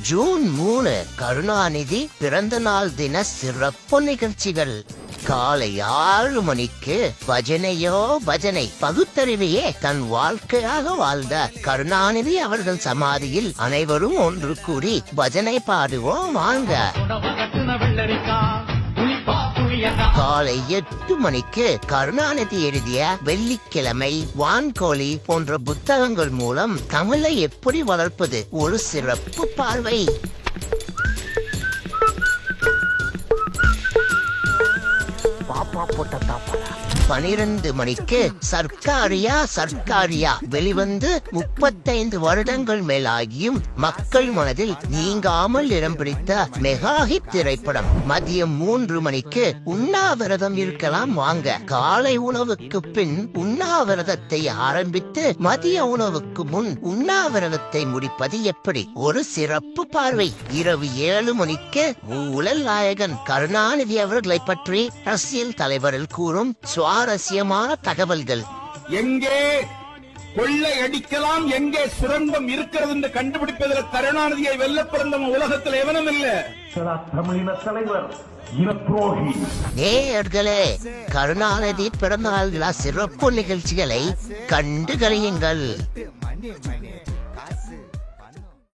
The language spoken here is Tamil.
ஜூன் 3 கருணாநிதி பிறந்த நாள் தின சிறப்பு நிகழ்ச்சிகள். காலை 6 மணிக்கு பஜனையோ பஜனை. பகுத்தறிவையே தன் வாழ்க்கையாக வாழ்ந்த கருணாநிதி அவர்கள் சமாதியில் அனைவரும் ஒன்று கூடி பஜனை பாடுவோம் வாங்க. காலை 8 மணிக்கு கருணாநிதி எழுதிய வெள்ளிக்கிழமை, வான்கோழி போன்ற புத்தகங்கள் மூலம் தமிழை எப்படி வளர்ப்பது ஒரு சிறப்பு பார்வை. பாப்பா போட்ட தாப்பா. 12 மணிக்கு சர்க்காரியா வெளிவந்து 35 வருடங்கள் மேலாகியும் மக்கள் மனதில் நீங்காமல் இடம் பிடித்த மெகா ஹிட் திரைப்படம். மதியம் 3 மணிக்கு உண்ணாவிரதம் இருக்கலாம் வாங்க. காலை உணவுக்கு பின் உண்ணாவிரதத்தை ஆரம்பித்து மதிய உணவுக்கு முன் உண்ணாவிரதத்தை முடிப்பது எப்படி ஒரு சிறப்பு பார்வை. இரவு 7 மணிக்கு ஊழல் நாயகன் கருணாநிதி அவர்களை பற்றி அரசியல் தலைவர்கள் கூறும் சுவாரஸ்யமான தகவல்கள். எங்கே கொள்ளை அடிக்கலாம், எங்கே சுரங்கம் இருக்கிறது என்று கண்டுபிடிப்பதில் கருணாநிதியை வெல்ல பிறந்த உலகத்தில் எவனும் இல்ல. தமிழின தலைவர் நேயர்களே, கருணாநிதி பிறந்த நாள் விழா சிறப்பு நிகழ்ச்சிகளை கண்டு கழியுங்கள்.